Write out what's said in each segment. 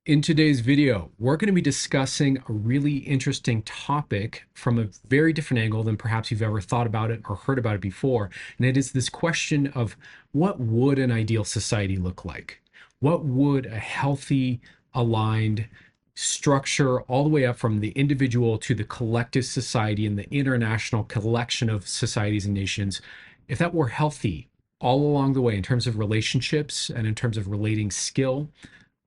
In today's video, we're going to be discussing a really interesting topic from a very different angle than perhaps you've ever thought about it or heard about it before. And it is this question of what would an ideal society look like? What would a healthy, aligned structure, all the way up from the individual to the collective society and the international collection of societies and nations, if that were healthy all along the way in terms of relationships and in terms of relating skill,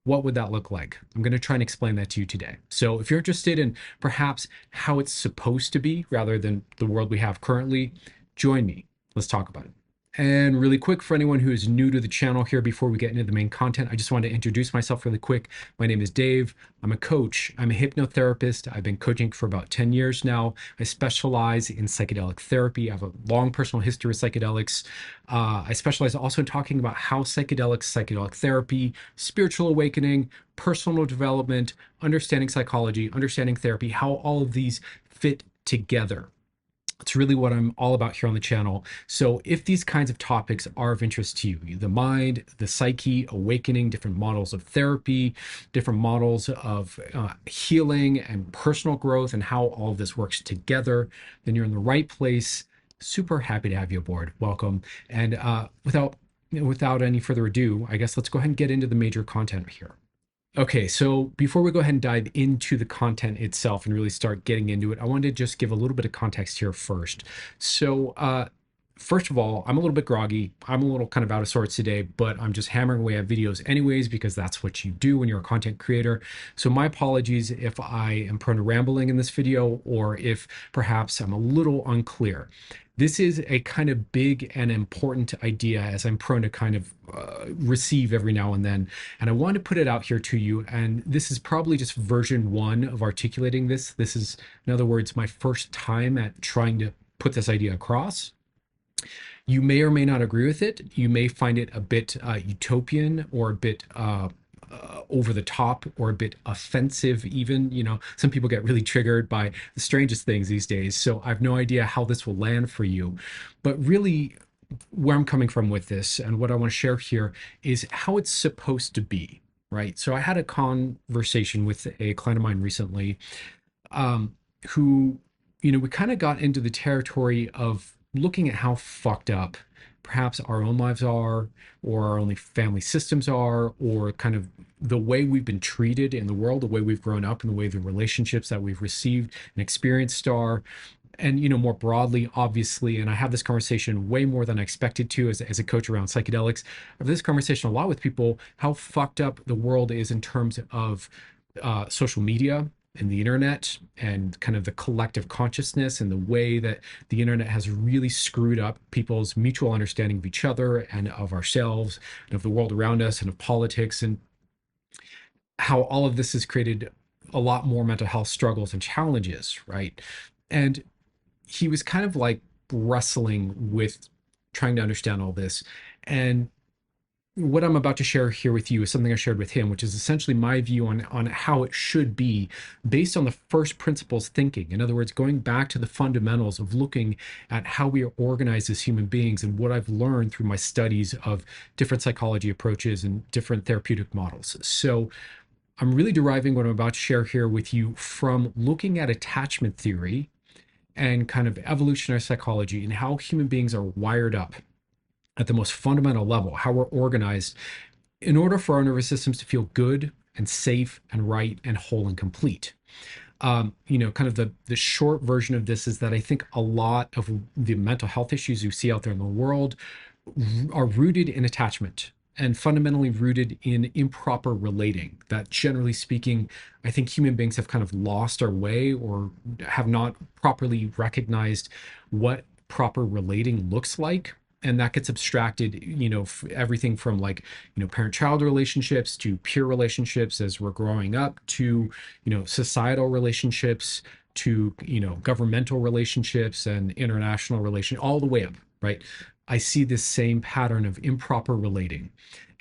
what would that look like? I'm going to try and explain that to you today. So, if you're interested in perhaps how it's supposed to be rather than the world we have currently, join me. Let's talk about it. And really quick, for anyone who is new to the channel here, before we get into the main content, I just want to introduce myself really quick. My name is Dave. I'm a coach. I'm a hypnotherapist. I've been coaching for about 10 years now. I specialize in psychedelic therapy. I have a long personal history with psychedelics. I specialize also in talking about how psychedelics, psychedelic therapy, spiritual awakening, personal development, understanding psychology, understanding therapy, how all of these fit together. It's really what I'm all about here on the channel. So if these kinds of topics are of interest to you, the mind, the psyche, awakening, different models of therapy, different models of healing and personal growth, and how all of this works together, then you're in the right place. Super happy to have you aboard. Welcome. And without any further ado, I guess let's go ahead and get into the major content here. Okay, so before we go ahead and dive into the content itself and really start getting into it, I wanted to just give a little bit of context here first. So, first of all, I'm a little bit groggy. I'm a little kind of out of sorts today, but I'm just hammering away at videos anyways, because that's what you do when you're a content creator. So my apologies if I am prone to rambling in this video, or if perhaps I'm a little unclear. This is a kind of big and important idea, as I'm prone to kind of receive every now and then. And I want to put it out here to you. And this is probably just version one of articulating this. This is, in other words, my first time at trying to put this idea across. You may or may not agree with it. You may find it a bit utopian, or a bit over the top, or a bit offensive even. You know, some people get really triggered by the strangest things these days. So I have no idea how this will land for you. But really, where I'm coming from with this and what I want to share here is how it's supposed to be, right? So I had a conversation with a client of mine recently, who, we kind of got into the territory of looking at how fucked up perhaps our own lives are, or our only family systems are, or kind of the way we've been treated in the world, the way we've grown up, and the way the relationships that we've received and experienced are. And more broadly, obviously, and I have this conversation way more than I expected to as a coach around psychedelics. I have this conversation a lot with people, how fucked up the world is in terms of social media and the internet, and kind of the collective consciousness, and the way that the internet has really screwed up people's mutual understanding of each other and of ourselves and of the world around us and of politics, and how all of this has created a lot more mental health struggles and challenges, right? And he was kind of like wrestling with trying to understand all this. And what I'm about to share here with you is something I shared with him, which is essentially my view on how it should be, based on the first principles thinking. In other words, going back to the fundamentals of looking at how we are organized as human beings, and what I've learned through my studies of different psychology approaches and different therapeutic models. So I'm really deriving what I'm about to share here with you from looking at attachment theory and kind of evolutionary psychology, and how human beings are wired up at the most fundamental level, how we're organized in order for our nervous systems to feel good and safe and right and whole and complete. Kind of the short version of this is that I think a lot of the mental health issues you see out there in the world are rooted in attachment, and fundamentally rooted in improper relating. That, generally speaking, I think human beings have kind of lost our way, or have not properly recognized what proper relating looks like. And that gets abstracted, everything from, like, parent-child relationships to peer relationships as we're growing up, to, societal relationships, to, governmental relationships and international relations, all the way up, right? I see this same pattern of improper relating.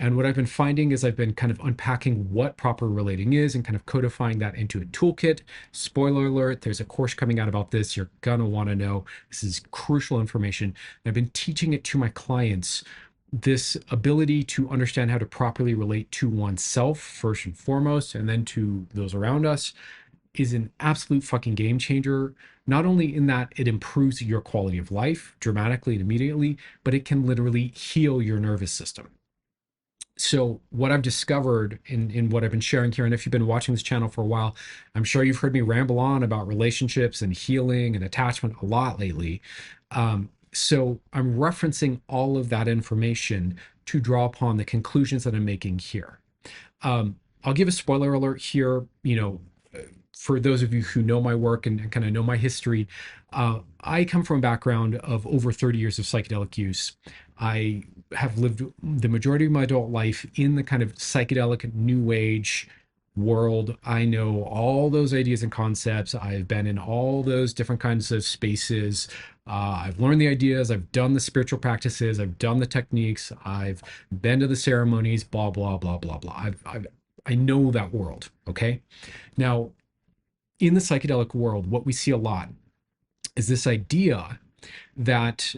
And what I've been finding is I've been kind of unpacking what proper relating is, and kind of codifying that into a toolkit. Spoiler alert, there's a course coming out about this. You're going to want to know. This is crucial information. And I've been teaching it to my clients this ability to understand how to properly relate to oneself first and foremost, and then to those around us, is an absolute fucking game changer. Not only in that it improves your quality of life dramatically and immediately, but it can literally heal your nervous system. So what I've discovered in what I've been sharing here, and if you've been watching this channel for a while, I'm sure you've heard me ramble on about relationships and healing and attachment a lot lately. So I'm referencing all of that information to draw upon the conclusions that I'm making here. I'll give a spoiler alert here. For those of you who know my work and kind of know my history, I come from a background of over 30 years of psychedelic use. I have lived the majority of my adult life in the kind of psychedelic new age world. I know all those ideas and concepts. I've been in all those different kinds of spaces. I've learned the ideas. I've done the spiritual practices. I've done the techniques. I've been to the ceremonies. Blah blah blah blah blah. I know that world. Okay. Now, in the psychedelic world, what we see a lot is this idea that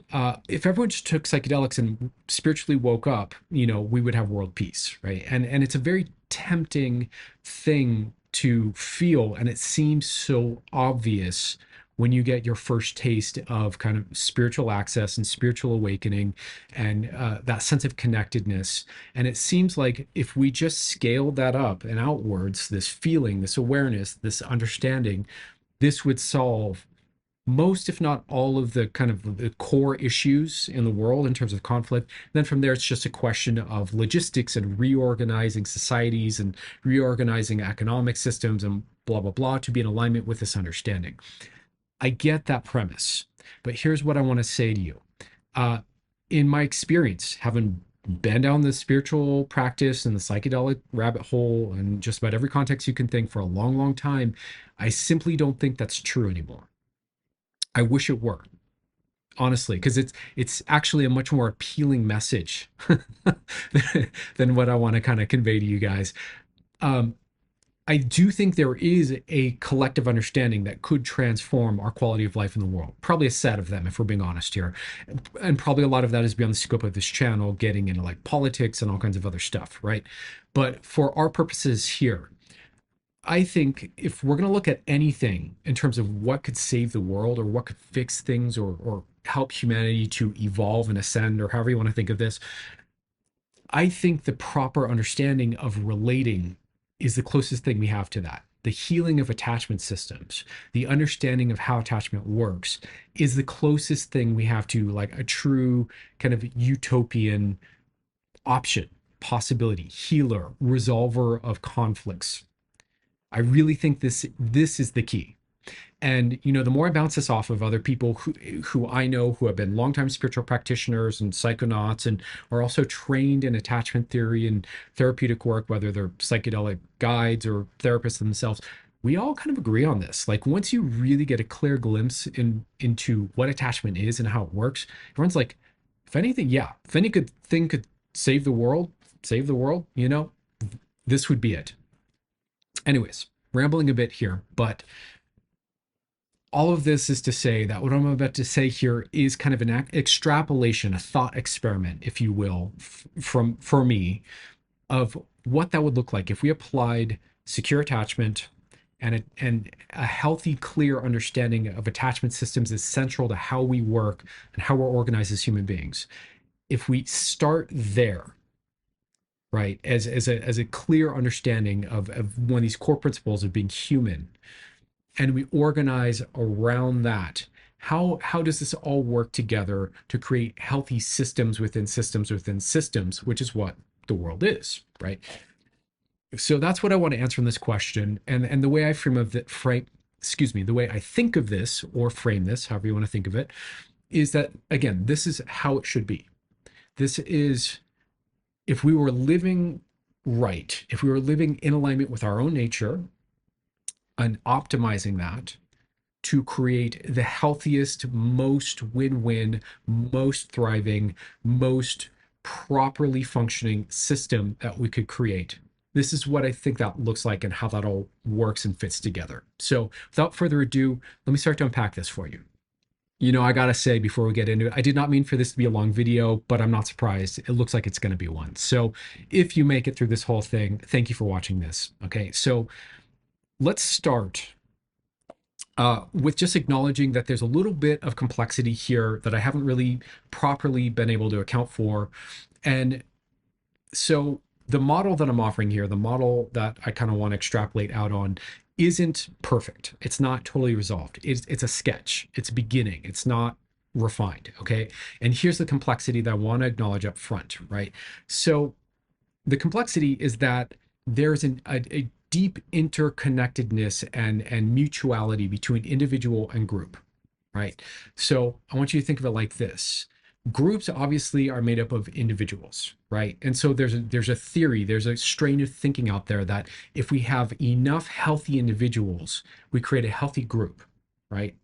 if everyone just took psychedelics and spiritually woke up, we would have world peace, right? And it's a very tempting thing to feel, and it seems so obvious when you get your first taste of kind of spiritual access and spiritual awakening and that sense of connectedness. And it seems like if we just scale that up and outwards, this feeling, this awareness, this understanding, this would solve most, if not all, of the kind of the core issues in the world in terms of conflict. Then from there, it's just a question of logistics and reorganizing societies and reorganizing economic systems and blah, blah, blah to be in alignment with this understanding. I get that premise, but here's what I want to say to you. In my experience, having been down the spiritual practice and the psychedelic rabbit hole and just about every context you can think for a long, long time, I simply don't think that's true anymore. I wish it were, honestly, because it's actually a much more appealing message than what I want to kind of convey to you guys. Um, I do think there is a collective understanding that could transform our quality of life in the world. Probably a set of them, if we're being honest here. And probably a lot of that is beyond the scope of this channel, getting into like politics and all kinds of other stuff, right? But for our purposes here, I think if we're going to look at anything in terms of what could save the world or what could fix things or help humanity to evolve and ascend or however you want to think of this, I think the proper understanding of relating is the closest thing we have to that. The healing of attachment systems, the understanding of how attachment works is the closest thing we have to like a true kind of utopian option, possibility, healer, resolver of conflicts. I really think this is the key. And the more I bounce this off of other people who I know who have been longtime spiritual practitioners and psychonauts and are also trained in attachment theory and therapeutic work, whether they're psychedelic guides or therapists themselves, we all kind of agree on this. Like once you really get a clear glimpse into what attachment is and how it works, everyone's like, if anything, yeah, if any good thing could save the world, this would be it. Anyways, rambling a bit here, but all of this is to say that what I'm about to say here is kind of an extrapolation, a thought experiment, if you will, from for me, of what that would look like if we applied secure attachment and a healthy, clear understanding of attachment systems is central to how we work and how we're organized as human beings. If we start there, right, as a clear understanding of one of these core principles of being human, and we organize around that, how does this all work together to create healthy systems within systems within systems, which is what the world is, right? So that's what I want to answer in this question. And the way I the way I think of this or frame this, however you want to think of it, is that again, this is how it should be. This is if we were living right, if we were living in alignment with our own nature and optimizing that to create the healthiest, most win-win, most thriving, most properly functioning system that we could create. This is what I think that looks like and how that all works and fits together. So without further ado, let me start to unpack this for you. I gotta say before we get into it, I did not mean for this to be a long video, but I'm not surprised. It looks like it's going to be one. So if you make it through this whole thing, thank you for watching this. Okay, so let's start with just acknowledging that there's a little bit of complexity here that I haven't really properly been able to account for. And so the model that I'm offering here, the model that I kind of want to extrapolate out on, isn't perfect. It's not totally resolved. It's a sketch. It's a beginning. It's not refined. Okay. And here's the complexity that I want to acknowledge up front, right? So the complexity is that there's a deep interconnectedness and mutuality between individual and group, right? So I want you to think of it like this. Groups obviously are made up of individuals, right? And so there's a theory, there's a strain of thinking out there that if we have enough healthy individuals, we create a healthy group, right?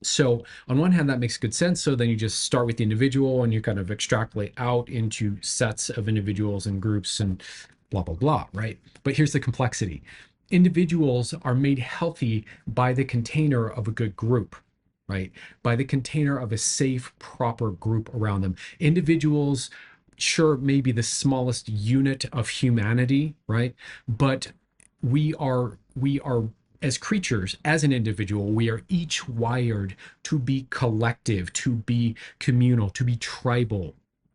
So on one hand, that makes good sense. So then you just start with the individual and you kind of extrapolate out into sets of individuals and groups and blah, blah, blah, right? But here's the complexity. Individuals are made healthy by the container of a good group, right? By the container of a safe, proper group around them. Individuals, sure, maybe the smallest unit of humanity, right? But we are as creatures, as an individual, we are each wired to be collective, to be communal, to be tribal,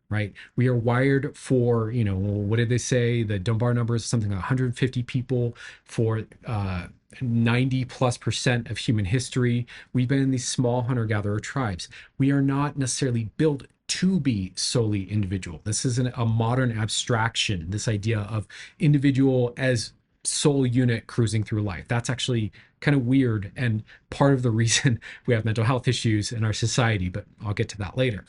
right? We are wired for, what did they say? The Dunbar number is something like 150 people for 90+% of human history. We've been in these small hunter-gatherer tribes. We are not necessarily built to be solely individual. This isn't a modern abstraction, this idea of individual as sole unit cruising through life. That's actually kind of weird and part of the reason we have mental health issues in our society, but I'll get to that later.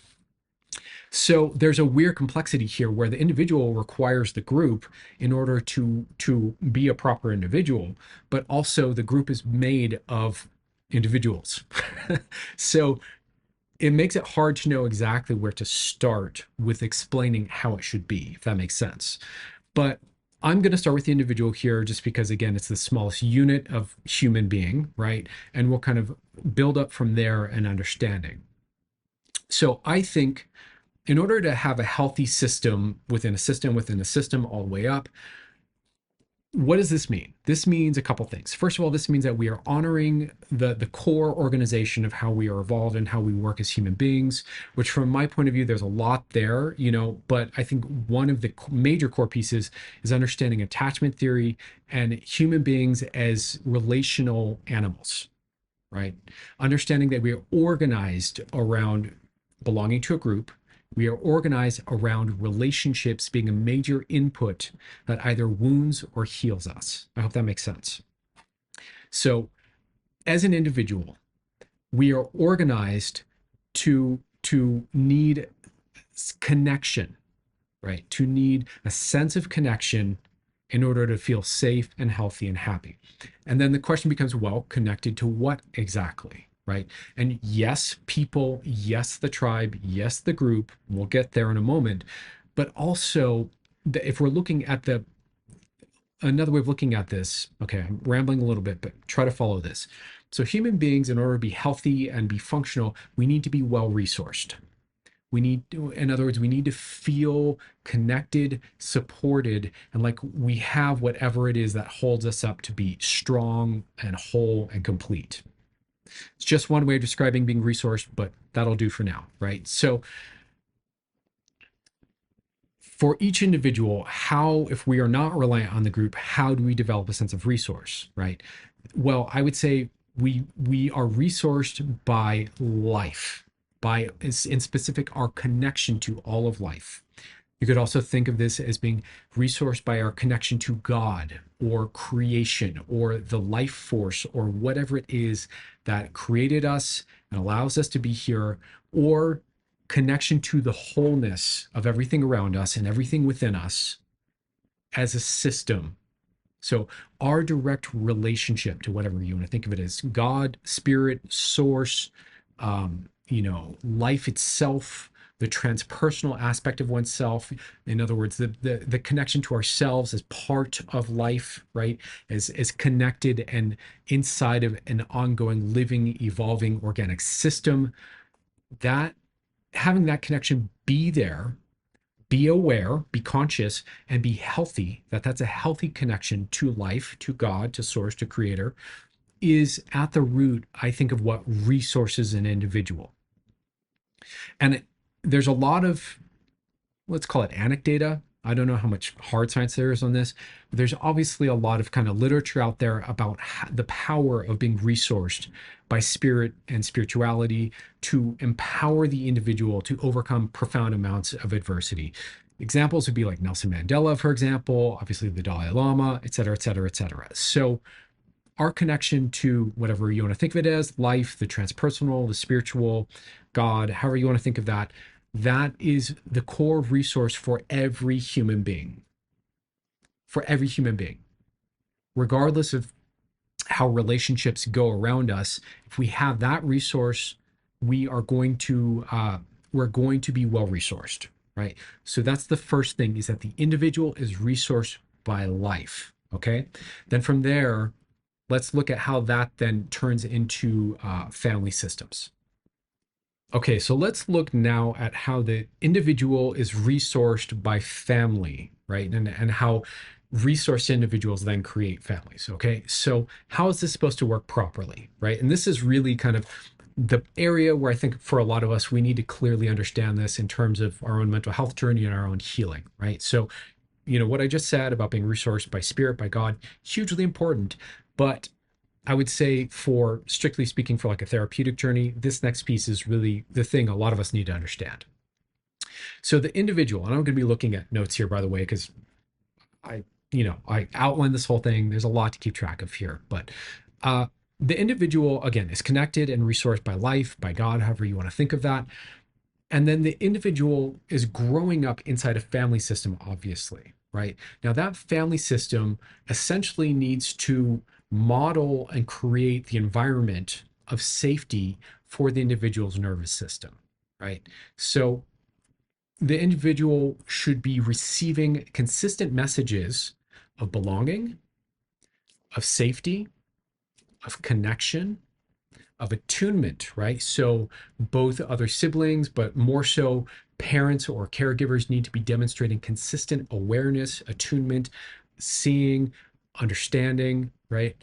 So there's a weird complexity here where the individual requires the group in order to be a proper individual, but also the group is made of individuals. So it makes it hard to know exactly where to start with explaining how it should be, if that makes sense. But I'm going to start with the individual here just because, again, it's the smallest unit of human being, right? And we'll kind of build up from there and understanding. So I think in order to have a healthy system within a system within a system all the way up, what does this mean? This means a couple things. First of all, this means that we are honoring the core organization of how we are evolved and how we work as human beings, which from my point of view, there's a lot there, but I think one of the major core pieces is understanding attachment theory and human beings as relational animals, right? Understanding that we are organized around belonging to a group. We are organized around relationships being a major input that either wounds or heals us. I hope that makes sense. So, as an individual, we are organized to need connection, right? To need a sense of connection in order to feel safe and healthy and happy. And then the question becomes, well, connected to what exactly? Right. And yes, people, yes, the tribe, yes, the group, we'll get there in a moment. But also, if we're looking at another way of looking at this, okay, I'm rambling a little bit, but try to follow this. So, human beings, in order to be healthy and be functional, we need to be well resourced. In other words, we need to feel connected, supported, and like we have whatever it is that holds us up to be strong and whole and complete. It's just one way of describing being resourced, but that'll do for now, right? So for each individual, if we are not reliant on the group, how do we develop a sense of resource, right? Well, I would say we are resourced by life, by in specific our connection to all of life. You could also think of this as being resourced by our connection to God or creation or the life force or whatever it is that created us and allows us to be here, or connection to the wholeness of everything around us and everything within us as a system. So our direct relationship to whatever you want to think of it as, God, spirit, source, life itself, the transpersonal aspect of oneself. In other words, the connection to ourselves as part of life, right? As connected and inside of an ongoing, living, evolving organic system. That having that connection be there, be aware, be conscious, and be healthy, that's a healthy connection to life, to God, to source, to creator, is at the root, I think, of what resources an individual. And there's a lot of, let's call it anecdata. I don't know how much hard science there is on this, but there's obviously a lot of kind of literature out there about the power of being resourced by spirit and spirituality to empower the individual to overcome profound amounts of adversity. Examples would be like Nelson Mandela, for example, obviously the Dalai Lama, et cetera, et cetera, et cetera. So our connection to whatever you want to think of it as, life, the transpersonal, the spiritual, God, however you want to think of that, that is the core resource for every human being. For every human being. Regardless of how relationships go around us, if we have that resource, we are going to we're going to be well resourced, right? So that's the first thing, is that the individual is resourced by life. Okay. Then from there, let's look at how that then turns into family systems. Okay, so let's look now at how the individual is resourced by family, right? And how resourced individuals then create families. Okay, so how is this supposed to work properly, right? And this is really kind of the area where I think for a lot of us, we need to clearly understand this in terms of our own mental health journey and our own healing, right? So, what I just said about being resourced by spirit, by God, hugely important. But I would say, for strictly speaking, for like a therapeutic journey, this next piece is really the thing a lot of us need to understand. So the individual, and I'm going to be looking at notes here, by the way, because I outlined this whole thing. There's a lot to keep track of here, but the individual, again, is connected and resourced by life, by God, however you want to think of that. And then the individual is growing up inside a family system, obviously, right? Now, that family system essentially needs to model and create the environment of safety for the individual's nervous system, right? So the individual should be receiving consistent messages of belonging, of safety, of connection, of attunement, right? So both other siblings, but more so parents or caregivers, need to be demonstrating consistent awareness, attunement, seeing, understanding, right?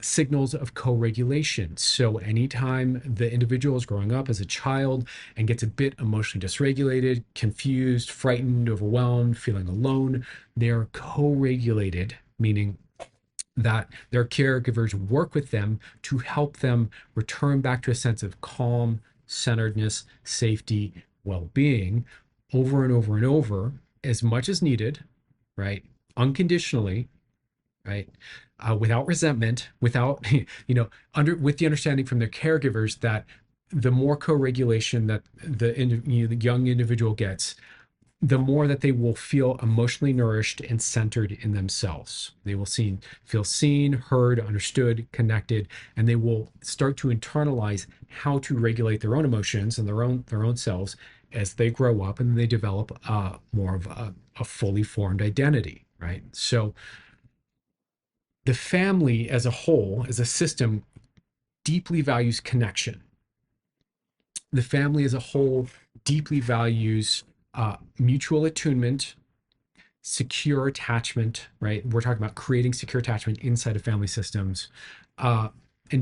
Signals of co-regulation. So anytime the individual is growing up as a child and gets a bit emotionally dysregulated, confused, frightened, overwhelmed, feeling alone, they're co-regulated, meaning that their caregivers work with them to help them return back to a sense of calm, centeredness, safety, well-being over and over and over, as much as needed, right? Unconditionally, right? Without resentment, without, with the understanding from their caregivers that the more co-regulation that the young individual gets, the more that they will feel emotionally nourished and centered in themselves. They will feel seen, heard, understood, connected, and they will start to internalize how to regulate their own emotions and their own selves as they grow up and they develop more of a fully formed identity, right? So the family as a whole, as a system, deeply values connection. The family as a whole deeply values mutual attunement, secure attachment, right? We're talking about creating secure attachment inside of family systems, and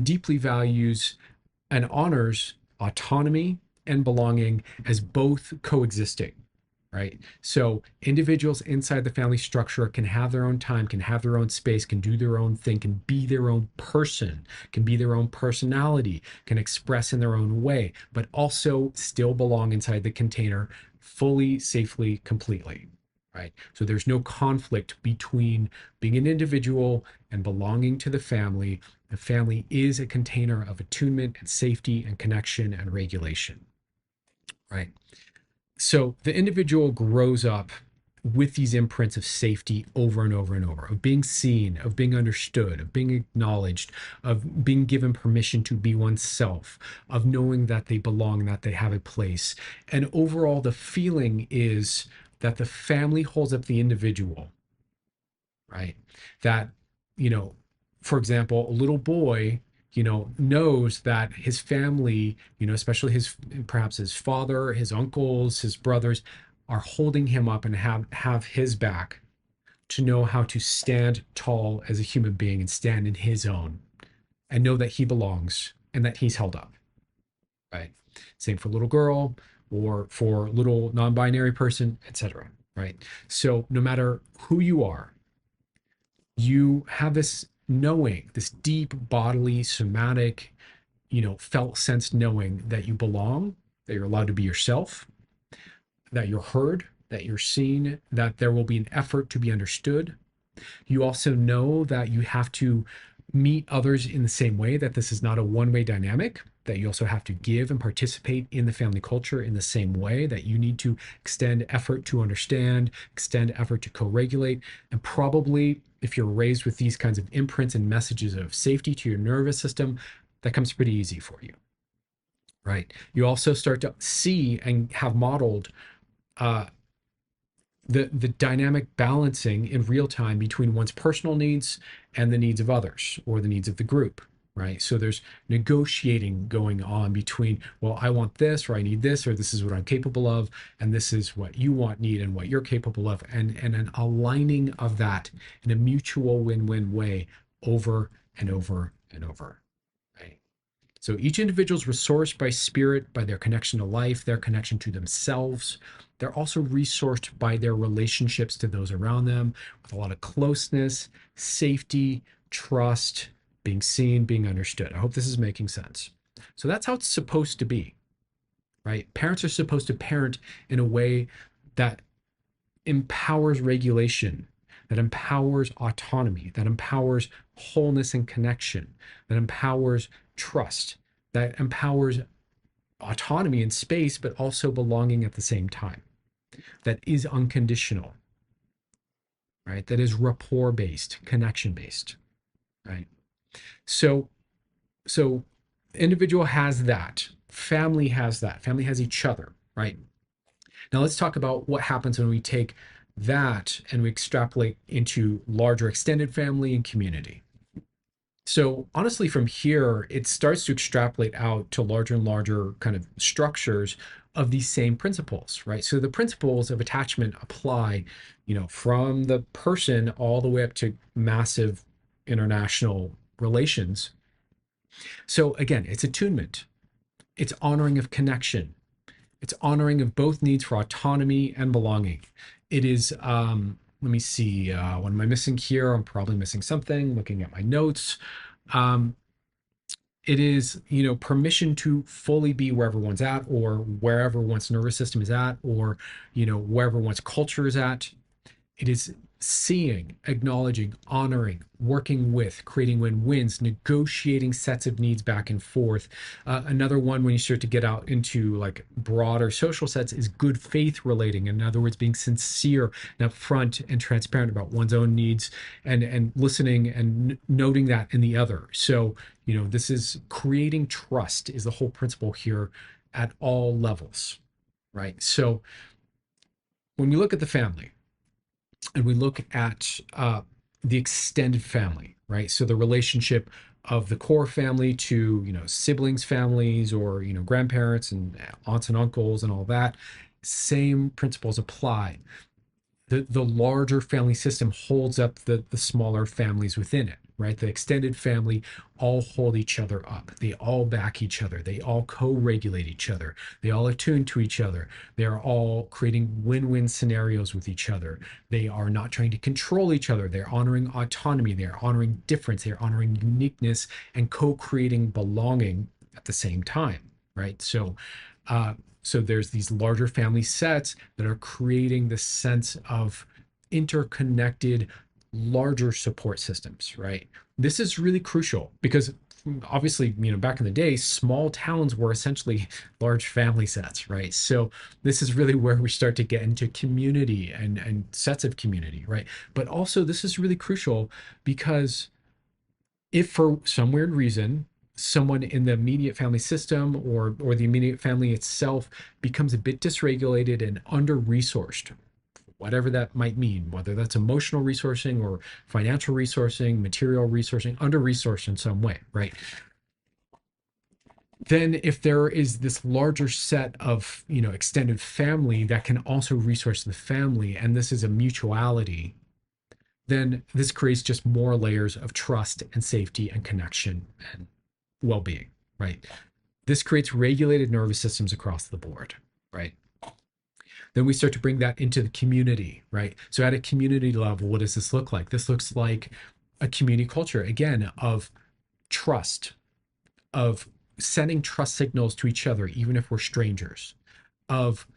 deeply values and honors autonomy and belonging as both coexisting, right? So individuals inside the family structure can have their own time, can have their own space, can do their own thing, can be their own person, can be their own personality, can express in their own way, but also still belong inside the container fully, safely, completely, right? So there's no conflict between being an individual and belonging to the family. The family is a container of attunement and safety and connection and regulation, right? So the individual grows up with these imprints of safety over and over and over, of being seen, of being understood, of being acknowledged, of being given permission to be oneself, of knowing that they belong, that they have a place. And overall, the feeling is that the family holds up the individual, right? That, you know, for example, a little boy, knows that his family, especially his, perhaps his father, his uncles, his brothers, are holding him up and have his back, to know how to stand tall as a human being and stand in his own, and know that he belongs and that he's held up, right? Same for little girl, or for little non-binary person, etc. Right? So no matter who you are, you have this knowing, this deep bodily, somatic, felt sense knowing that you belong, that you're allowed to be yourself, that you're heard, that you're seen, that there will be an effort to be understood. You also know that you have to meet others in the same way, that this is not a one-way dynamic, that you also have to give and participate in the family culture in the same way, that you need to extend effort to understand, extend effort to co-regulate. And probably, if you're raised with these kinds of imprints and messages of safety to your nervous system, that comes pretty easy for you, right? You also start to see and have modeled uh, the dynamic balancing in real time between one's personal needs and the needs of others, or the needs of the group, right? So there's negotiating going on between, well, I want this, or I need this, or this is what I'm capable of, and this is what you want, need, and what you're capable of, and an aligning of that in a mutual win-win way over and over and over, right? So each individual is resourced by spirit, by their connection to life, their connection to themselves. They're also resourced by their relationships to those around them, with a lot of closeness, safety, trust, being seen, being understood. I hope this is making sense. So that's how it's supposed to be, right? Parents are supposed to parent in a way that empowers regulation, that empowers autonomy, that empowers wholeness and connection, that empowers trust, that empowers autonomy in space, but also belonging at the same time, that is unconditional, right? That is rapport based, connection based, right? So, so individual has that, family has that, family has each other, right? Now let's talk about what happens when we take that and we extrapolate into larger extended family and community. So honestly, from here, it starts to extrapolate out to larger and larger kind of structures of these same principles, right? So the principles of attachment apply, from the person all the way up to massive international relations. So again, it's attunement, it's honoring of connection, it's honoring of both needs for autonomy and belonging. It is, let me see, what am I missing here? I'm probably missing something, looking at my notes. Um, it is, permission to fully be wherever one's at, or wherever one's nervous system is at, or, wherever one's culture is at. It is seeing, acknowledging, honoring, working with, creating win-wins, negotiating sets of needs back and forth. Another one, when you start to get out into like broader social sets, is good faith relating. In other words, being sincere and upfront and transparent about one's own needs, and listening and noting that in the other. So, this is creating trust, is the whole principle here at all levels, right? So when we look at the family, and we look at the extended family, right? So the relationship of the core family to, siblings, families, or, grandparents and aunts and uncles and all that, same principles apply. The larger family system holds up the smaller families within it, right? The extended family all hold each other up. They all back each other. They all co-regulate each other. They all attune to each other. They are all creating win-win scenarios with each other. They are not trying to control each other. They're honoring autonomy. They're honoring difference. They're honoring uniqueness and co-creating belonging at the same time, right? So there's these larger family sets that are creating this sense of interconnected, larger support systems, right? This is really crucial because obviously, back in the day, small towns were essentially large family sets, right? So this is really where we start to get into community and sets of community, right? But also, this is really crucial because if for some weird reason someone in the immediate family system or the immediate family itself becomes a bit dysregulated and under resourced, whatever that might mean, whether that's emotional resourcing or financial resourcing, material resourcing, under resourced in some way, right? Then if there is this larger set of extended family that can also resource the family, and this is a mutuality, then this creates just more layers of trust and safety and connection and well-being, right? This creates regulated nervous systems across the board, right? Then we start to bring that into the community, right? So at a community level, what does this look like? This looks like a community culture, again, of trust, of sending trust signals to each other, even if we're strangers, of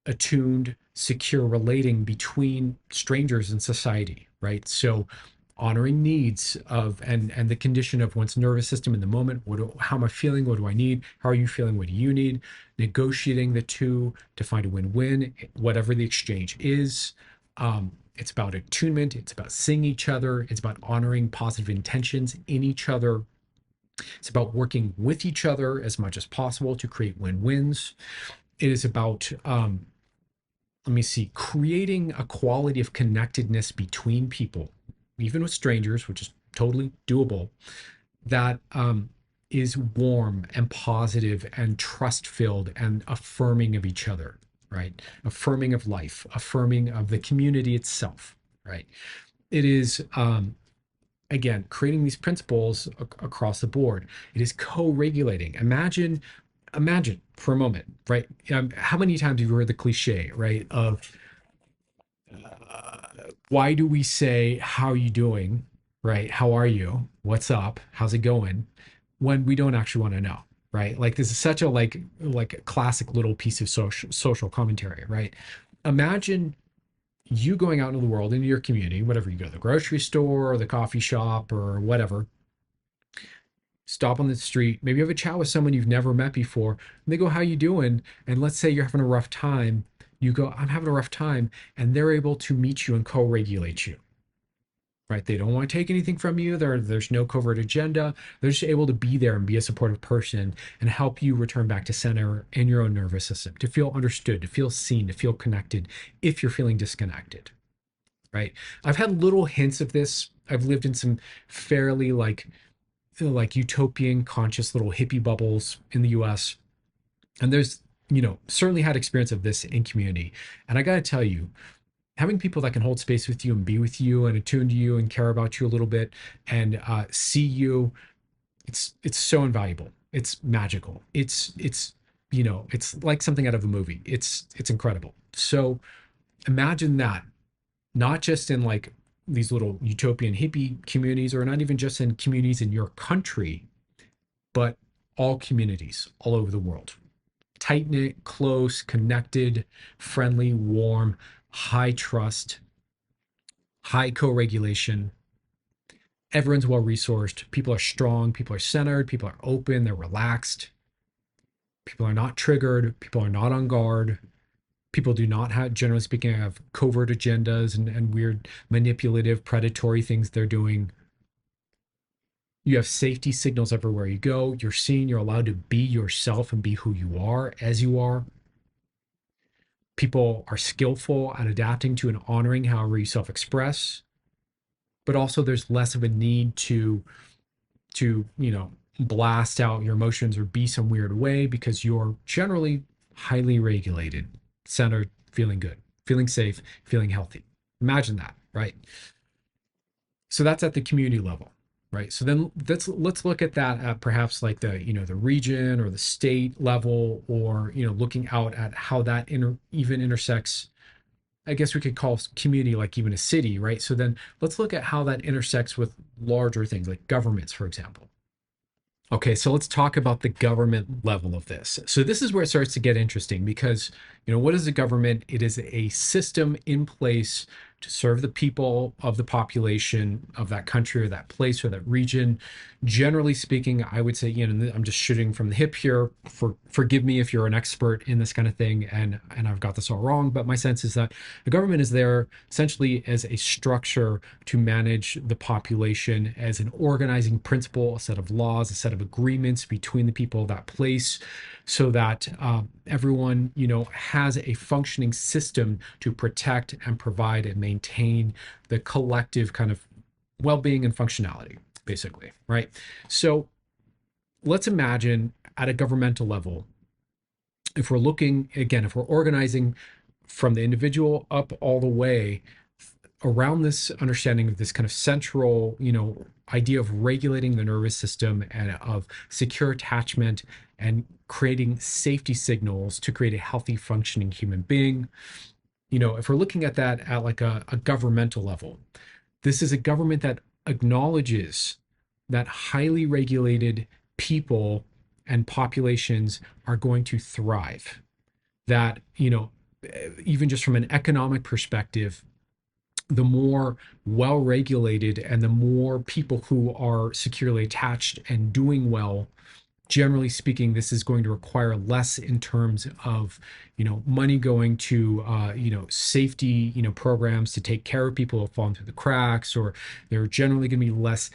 attuned, secure relating between strangers in society, right? So honoring needs of and the condition of one's nervous system in the moment. How am I feeling? What do I need? How are you feeling? What do you need? Negotiating the two to find a win-win, whatever the exchange is. It's about attunement. It's about seeing each other. It's about honoring positive intentions in each other. It's about working with each other as much as possible to create win-wins. It is about creating a quality of connectedness between people, even with strangers, which is totally doable, that is warm and positive and trust filled and affirming of each other, right? Affirming of life, affirming of the community itself, right? It is, again, creating these principles across the board. It is co-regulating. Imagine for a moment, right? How many times have you heard the cliche, right? Of why do we say, how are you doing? Right? How are you? What's up? How's it going? When we don't actually want to know, right? Like this is such a like a classic little piece of social commentary, right? Imagine you going out into the world, into your community, whatever, you go to the grocery store or the coffee shop or whatever, stop on the street, maybe have a chat with someone you've never met before, and they go, how you doing? And let's say you're having a rough time. You go, I'm having a rough time, and they're able to meet you and co-regulate you, right? They don't want to take anything from you. There's no covert agenda. They're just able to be there and be a supportive person and help you return back to center in your own nervous system, to feel understood, to feel seen, to feel connected if you're feeling disconnected, right? I've had little hints of this. I've lived in some fairly like utopian conscious little hippie bubbles in the US. And there's, certainly had experience of this in community. And I got to tell you, having people that can hold space with you and be with you and attune to you and care about you a little bit and see you, it's so invaluable. It's magical. It's like something out of a movie. It's incredible. So imagine that, not just in like these little utopian hippie communities, or not even just in communities in your country, but all communities all over the world. Tight knit, close, connected, friendly, warm, high trust, high co regulation. Everyone's well resourced. People are strong. People are centered. People are open. They're relaxed. People are not triggered. People are not on guard. People do not have, generally speaking, have covert agendas and weird manipulative, predatory things they're doing. You have safety signals everywhere you go. You're seen, you're allowed to be yourself and be who you are as you are. People are skillful at adapting to and honoring however you self-express, but also there's less of a need to blast out your emotions or be some weird way, because you're generally highly regulated, centered, feeling good, feeling safe, feeling healthy. Imagine that, right? So that's at the community level, right? So then let's look at that at perhaps like the region or the state level, or looking out at how that even intersects. I guess we could call community like even a city, right? So then let's look at how that intersects with larger things like governments, for example. Okay, so let's talk about the government level of this. So this is where it starts to get interesting because, what is a government? It is a system in place to serve the people of the population of that country or that place or that region. Generally speaking, I would say, I'm just shooting from the hip here. Forgive me if you're an expert in this kind of thing, and I've got this all wrong. But my sense is that the government is there essentially as a structure to manage the population, as an organizing principle, a set of laws, a set of agreements between the people of that place, so that everyone, has a functioning system to protect and provide and maintain the collective kind of well-being and functionality, basically, right? So let's imagine at a governmental level, if we're looking again, if we're organizing from the individual up all the way around this understanding of this kind of central, idea of regulating the nervous system and of secure attachment and creating safety signals to create a healthy, functioning human being. If we're looking at that at like a governmental level, this is a government that acknowledges that highly regulated people and populations are going to thrive. That, even just from an economic perspective, the more well regulated and the more people who are securely attached and doing well, generally speaking, this is going to require less in terms of, money going to, safety, programs to take care of people who have fallen through the cracks, or there are generally going to be less,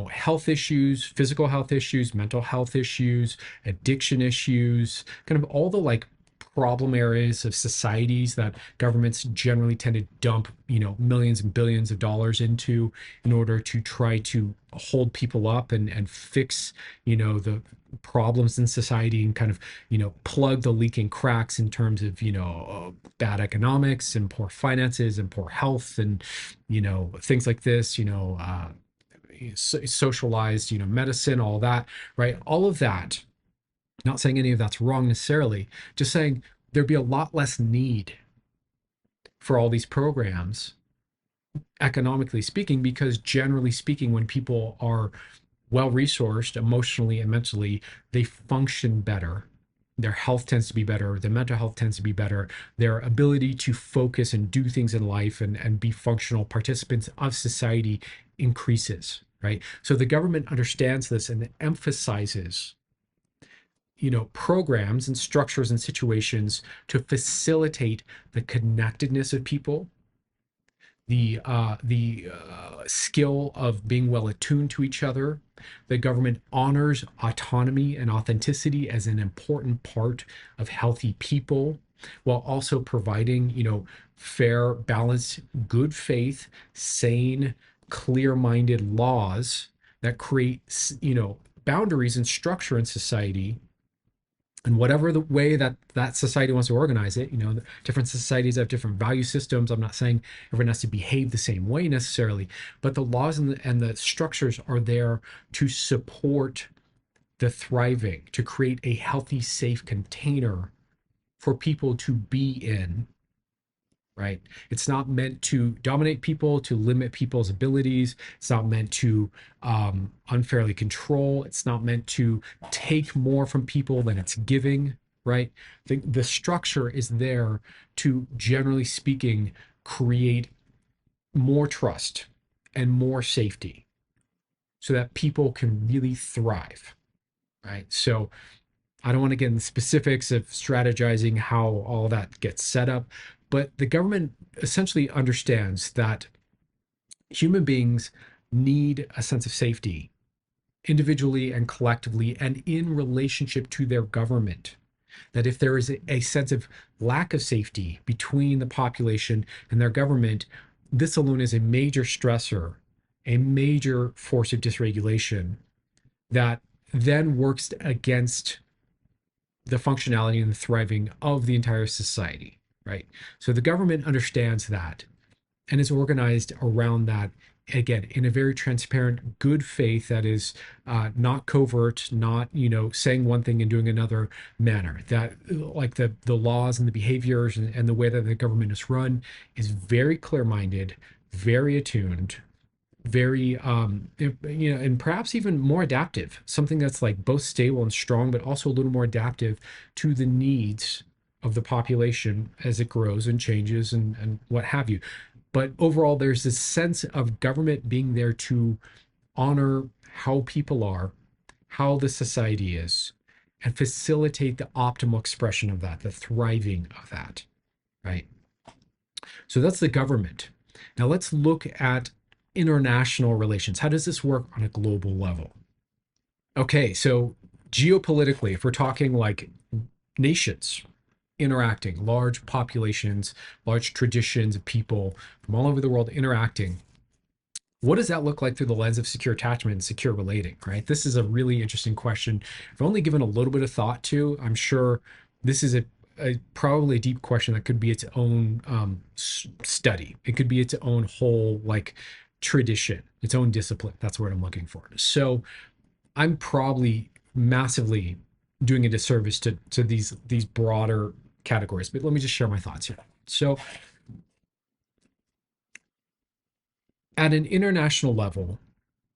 health issues, physical health issues, mental health issues, addiction issues, kind of all the like problem areas of societies that governments generally tend to dump, millions and billions of dollars into in order to try to hold people up and fix, the problems in society and kind of, plug the leaking cracks in terms of, bad economics and poor finances and poor health and, things like this, socialized, medicine, all that, right? All of that, not saying any of that's wrong necessarily, just saying there'd be a lot less need for all these programs, economically speaking, because generally speaking, when people are well resourced emotionally and mentally, they function better. Their health tends to be better. Their mental health tends to be better. Their ability to focus and do things in life and be functional participants of society increases, right? So the government understands this and emphasizes, programs and structures and situations to facilitate the connectedness of people, the skill of being well attuned to each other. The government honors autonomy and authenticity as an important part of healthy people, while also providing, fair, balanced, good faith, sane, clear-minded laws that create, boundaries and structure in society. And whatever the way that that society wants to organize it, different societies have different value systems. I'm not saying everyone has to behave the same way necessarily, but the laws and the structures are there to support the thriving, to create a healthy, safe container for people to be in, right? It's not meant to dominate people, to limit people's abilities. It's not meant to unfairly control. It's not meant to take more from people than it's giving, right? The structure is there to, generally speaking, create more trust and more safety so that people can really thrive, right? So I don't want to get into specifics of strategizing how all that gets set up, but the government essentially understands that human beings need a sense of safety individually and collectively and in relationship to their government. That if there is a sense of lack of safety between the population and their government, this alone is a major stressor, a major force of dysregulation that then works against the functionality and the thriving of the entire society, right? So the government understands that and is organized around that, again, in a very transparent, good faith that is not covert, not, saying one thing and doing another manner. That like the laws and the behaviors and the way that the government is run is very clear-minded, very attuned, very and perhaps even more adaptive, something that's like both stable and strong but also a little more adaptive to the needs of the population as it grows and changes and what have you. But overall, there's this sense of government being there to honor how people are, how the society is, and facilitate the optimal expression of that, the thriving of that, right? So that's the government. Now let's look at international relations. How does this work on a global level? Okay, so geopolitically, if we're talking like nations interacting, large populations, large traditions of people from all over the world interacting, what does that look like through the lens of secure attachment and secure relating, right? This is a really interesting question. I've only given a little bit of thought to. I'm sure this is a probably a deep question that could be its own study. It could be its own whole like tradition, its own discipline. That's what I'm looking for. So I'm probably massively doing a disservice to these broader categories, but let me just share my thoughts here. So at an international level,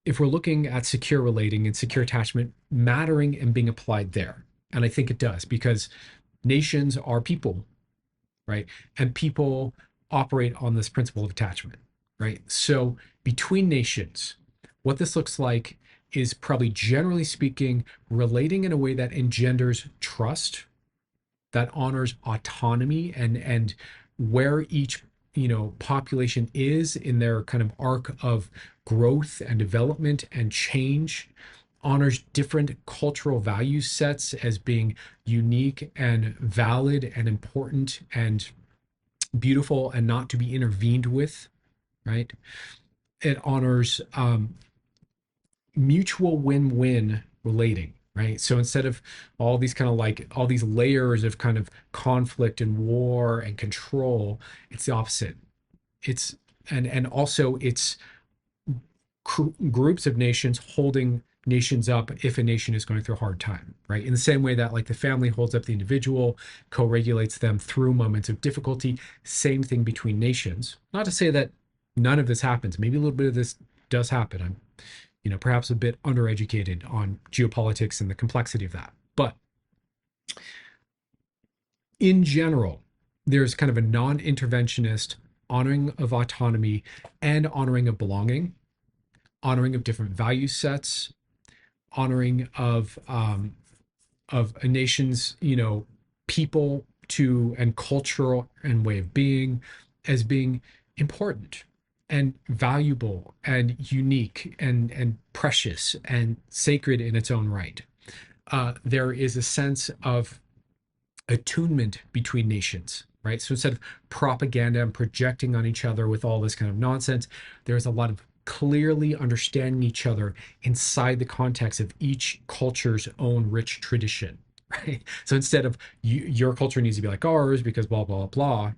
if we're looking at secure relating and secure attachment mattering and being applied there, and I think it does because nations are people, right? And people operate on this principle of attachment, right? So between nations, what this looks like is probably generally speaking, relating in a way that engenders trust, that honors autonomy and where each population is in their kind of arc of growth and development and change, honors different cultural value sets as being unique and valid and important and beautiful and not to be intervened with, right? It honors mutual win-win relating, right? So instead of all these kind of like all these layers of kind of conflict and war and control, it's the opposite. It's and also it's groups of nations holding nations up if a nation is going through a hard time, right? In the same way that like the family holds up the individual, co-regulates them through moments of difficulty, same thing between nations. Not to say that none of this happens. Maybe a little bit of this does happen. I'm perhaps a bit undereducated on geopolitics and the complexity of that. But in general, there's kind of a non-interventionist honoring of autonomy and honoring of belonging, honoring of different value sets, honoring of a nation's people to and cultural and way of being as being important and valuable and unique and precious and sacred in its own right. There is a sense of attunement between nations, right? So instead of propaganda and projecting on each other with all this kind of nonsense, there's a lot of clearly understanding each other inside the context of each culture's own rich tradition, right? So instead of your culture needs to be like ours because blah, blah, blah,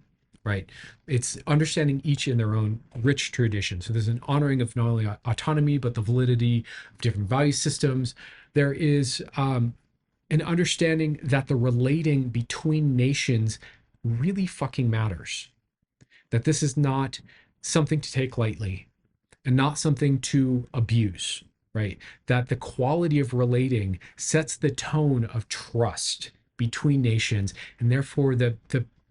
right? It's understanding each in their own rich tradition. So there's an honoring of not only autonomy, but the validity of different value systems. There is an understanding that the relating between nations really fucking matters. That this is not something to take lightly and not something to abuse, right? That the quality of relating sets the tone of trust between nations and therefore the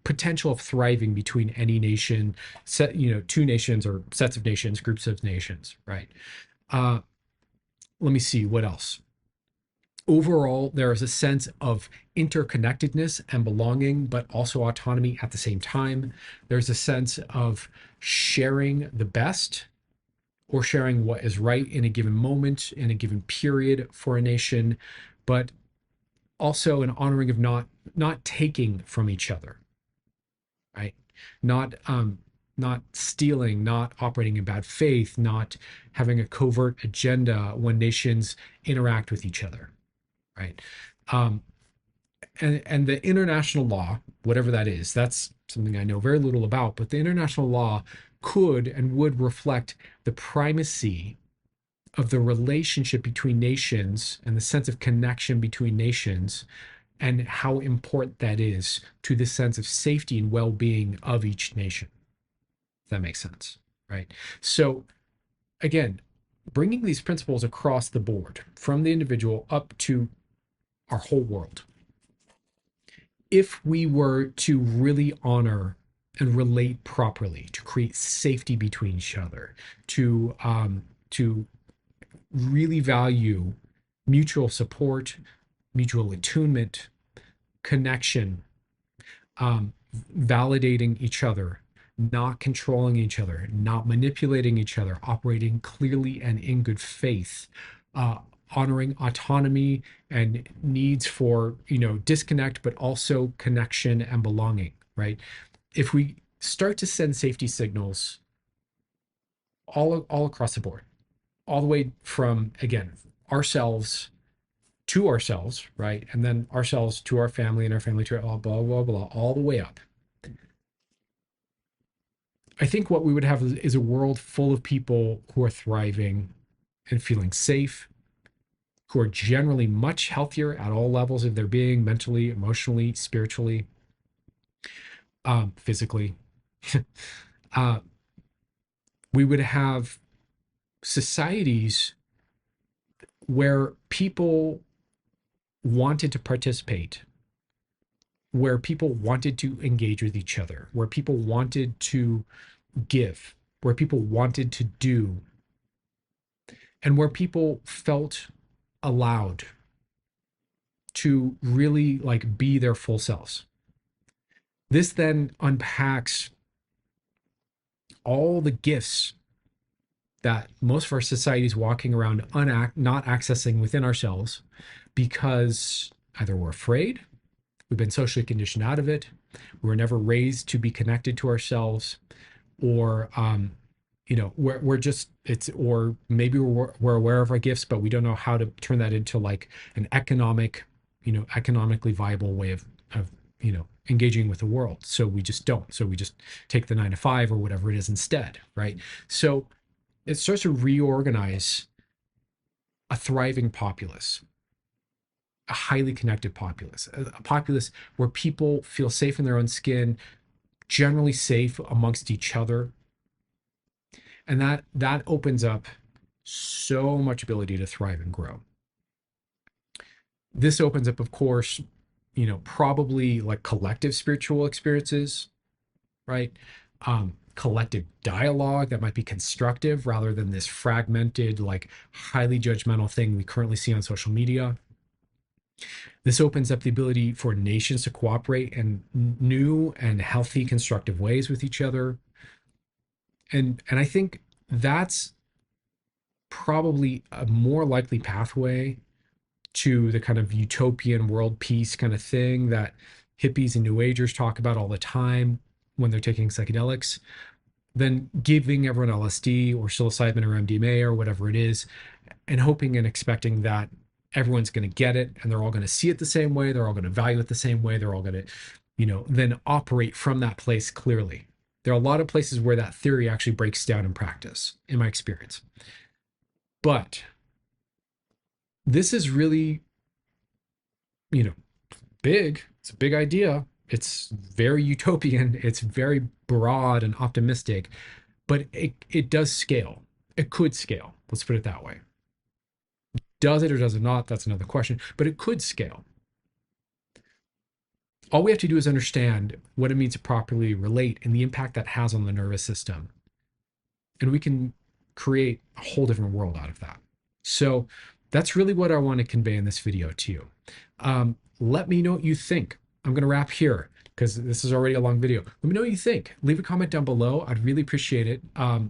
potential of thriving between any nation, two nations or sets of nations, groups of nations, right? Let me see what else. Overall, there is a sense of interconnectedness and belonging, but also autonomy at the same time. There's a sense of sharing the best or sharing what is right in a given moment, in a given period for a nation, but also an honoring of not taking from each other, right? Not stealing, not operating in bad faith, not having a covert agenda when nations interact with each other, right? Um, and the international law, whatever that is, that's something I know very little about, but the international law could and would reflect the primacy of the relationship between nations and the sense of connection between nations and how important that is to the sense of safety and well-being of each nation. If that makes sense, right? So again, bringing these principles across the board from the individual up to our whole world. If we were to really honor and relate properly, to create safety between each other, to really value mutual support, mutual attunement, connection, um, validating each other, not controlling each other, not manipulating each other, operating clearly and in good faith, uh, honoring autonomy and needs for, disconnect, but also connection and belonging, right? If we start to send safety signals all across the board, all the way from, again, ourselves to ourselves, right? And then ourselves to our family and our family to blah, blah, blah, blah, all the way up. I think what we would have is a world full of people who are thriving and feeling safe, who are generally much healthier at all levels of their being, mentally, emotionally, spiritually, physically. uh, we would have societies where people wanted to participate, where people wanted to engage with each other, where people wanted to give, where people wanted to do, and where people felt allowed to really like be their full selves. This then unpacks all the gifts that most of our society is walking around not accessing within ourselves because either we're afraid, we've been socially conditioned out of it, we were never raised to be connected to ourselves, or we're just or maybe we're aware of our gifts, but we don't know how to turn that into like an economically viable way of engaging with the world. So we just don't. So we just take the 9 to 5 or whatever it is instead, right? So it starts to reorganize a thriving populace, a highly connected populace, a populace where people feel safe in their own skin, generally safe amongst each other. And that opens up so much ability to thrive and grow. This opens up, of course, probably like collective spiritual experiences, right? Collective dialogue that might be constructive rather than this fragmented, like highly judgmental thing we currently see on social media. This opens up the ability for nations to cooperate in new and healthy, constructive ways with each other. And I think that's probably a more likely pathway to the kind of utopian world peace kind of thing that hippies and new agers talk about all the time when they're taking psychedelics, than giving everyone LSD or psilocybin or MDMA or whatever it is, and hoping and expecting that everyone's going to get it and they're all going to see it the same way, they're all going to value it the same way, they're all going to, then operate from that place clearly. There are a lot of places where that theory actually breaks down in practice, in my experience. But this is really, big. It's a big idea. It's very utopian. It's very broad and optimistic, but it does scale. It could scale. Let's put it that way. Does it or does it not? That's another question, but it could scale. All we have to do is understand what it means to properly relate and the impact that has on the nervous system. And we can create a whole different world out of that. So that's really what I want to convey in this video to you. Let me know what you think. I'm going to wrap here because this is already a long video. Let me know what you think. Leave a comment down below. I'd really appreciate it.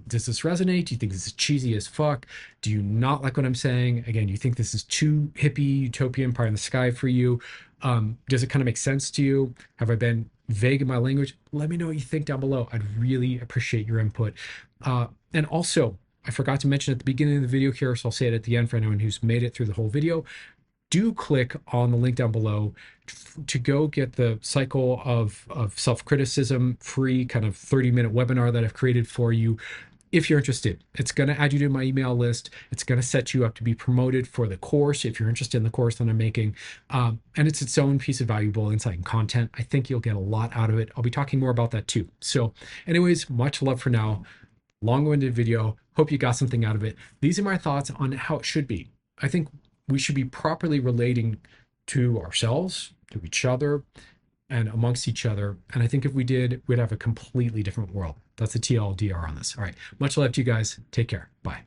Does this resonate? Do you think this is cheesy as fuck? Do you not like what I'm saying? Again, you think this is too hippie, utopian, pie in the sky for you? Does it kind of make sense to you? Have I been vague in my language? Let me know what you think down below. I'd really appreciate your input. And also, I forgot to mention at the beginning of the video here, so I'll say it at the end for anyone who's made it through the whole video. Do click on the link down below to go get the cycle of self-criticism free kind of 30-minute webinar that I've created for you. If you're interested, it's going to add you to my email list. It's going to set you up to be promoted for the course if you're interested in the course that I'm making. And it's its own piece of valuable insight and content. I think you'll get a lot out of it. I'll be talking more about that too. So anyways, much love for now. Long-winded video. Hope you got something out of it. These are my thoughts on how it should be. I think we should be properly relating to ourselves, to each other, and amongst each other. And I think if we did, we'd have a completely different world. That's the TLDR on this. All right. Much love to you guys. Take care. Bye.